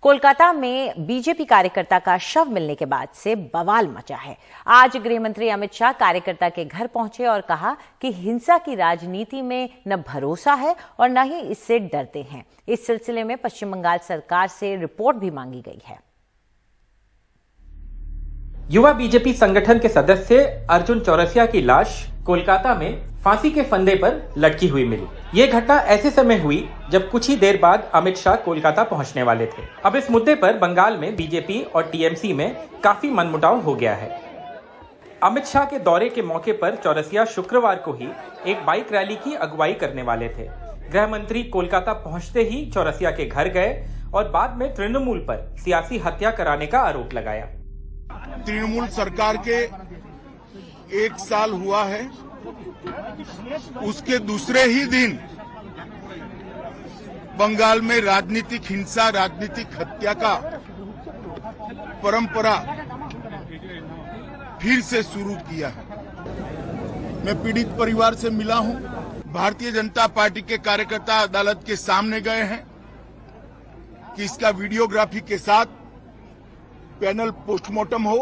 कोलकाता में बीजेपी कार्यकर्ता का शव मिलने के बाद से बवाल मचा है। आज गृह मंत्री अमित शाह कार्यकर्ता के घर पहुंचे और कहा कि हिंसा की राजनीति में न भरोसा है और न ही इससे डरते हैं। इस सिलसिले में पश्चिम बंगाल सरकार से रिपोर्ट भी मांगी गई है। युवा बीजेपी संगठन के सदस्य अर्जुन चौरसिया की लाश कोलकाता में फांसी के फंदे पर लटकी हुई मिली। ये घटना ऐसे समय हुई जब कुछ ही देर बाद अमित शाह कोलकाता पहुंचने वाले थे। अब इस मुद्दे पर बंगाल में बीजेपी और टीएमसी में काफी मनमुटाव हो गया है। अमित शाह के दौरे के मौके पर चौरसिया शुक्रवार को ही एक बाइक रैली की अगुवाई करने वाले थे। गृह मंत्री कोलकाता पहुंचते ही चौरसिया के घर गए और बाद में तृणमूल पर सियासी हत्या कराने का आरोप लगाया। तृणमूल सरकार के 1 साल हुआ है, उसके दूसरे ही दिन बंगाल में राजनीतिक हिंसा, राजनीतिक हत्या का परंपरा फिर से शुरू किया है। मैं पीड़ित परिवार से मिला हूं। भारतीय जनता पार्टी के कार्यकर्ता अदालत के सामने गए हैं कि इसका वीडियोग्राफी के साथ पैनल पोस्टमार्टम हो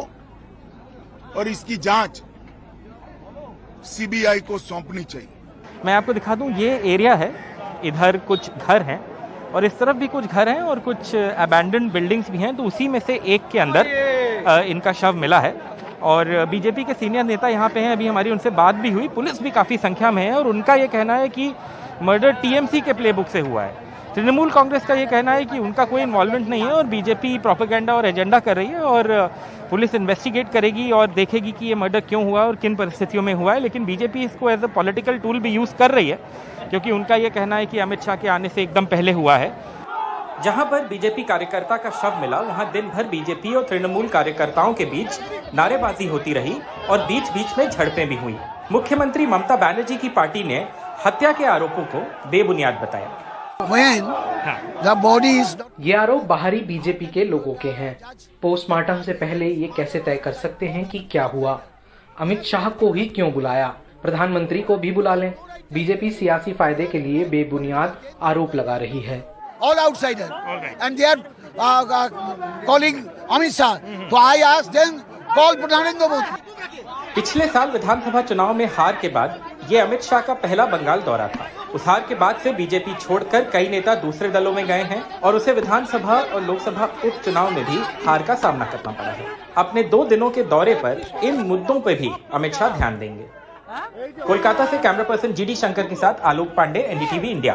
और इसकी जांच सीबीआई को सौंपनी चाहिए। मैं आपको दिखा दूं, ये एरिया है, इधर कुछ घर हैं और इस तरफ भी कुछ घर हैं और कुछ अबैंडन्ड बिल्डिंग्स भी हैं। तो उसी में से एक के अंदर इनका शव मिला है और बीजेपी के सीनियर नेता यहाँ पे हैं। अभी हमारी उनसे बात भी हुई। पुलिस भी काफ़ी संख्या में है और उनका ये कहना है कि मर्डर टीएमसी के प्लेबुक से हुआ है। तृणमूल कांग्रेस का ये कहना है कि उनका कोई इन्वॉल्वमेंट नहीं है और बीजेपी प्रोपेगेंडा और एजेंडा कर रही है और पुलिस इन्वेस्टिगेट करेगी और देखेगी कि ये मर्डर क्यों हुआ और किन परिस्थितियों में हुआ है। लेकिन बीजेपी इसको एज अ पॉलिटिकल टूल भी यूज कर रही है क्योंकि उनका ये कहना है कि अमित शाह के आने से एकदम पहले हुआ है। जहां पर बीजेपी कार्यकर्ता का शव मिला वहां दिन भर बीजेपी और तृणमूल कार्यकर्ताओं के बीच नारेबाजी होती रही और बीच बीच में झड़पें भी हुई। मुख्यमंत्री ममता बनर्जी की पार्टी ने हत्या के आरोपों को बेबुनियाद बताया। ये आरोप बाहरी बीजेपी के लोगों के हैं। पोस्टमार्टम से पहले ये कैसे तय कर सकते हैं कि क्या हुआ? अमित शाह को ही क्यों बुलाया? प्रधानमंत्री को भी बुला लें। बीजेपी सियासी फायदे के लिए बेबुनियाद आरोप लगा रही है। All outsider, and they are calling Amit Shah. So I asked them, call Pradhanendra Modi. पिछले साल विधानसभा चुनाव में हार के बाद ये अमित शाह का पहला बंगाल दौरा था। उस हार के बाद से बीजेपी छोड़कर कई नेता दूसरे दलों में गए हैं और उसे विधानसभा और लोकसभा उपचुनाव में भी हार का सामना करना पड़ा है। अपने 2 दिनों के दौरे पर इन मुद्दों पर भी अमित शाह ध्यान देंगे। कोलकाता से कैमरा पर्सन जीडी शंकर के साथ आलोक पांडे, एनडीटीवी इंडिया।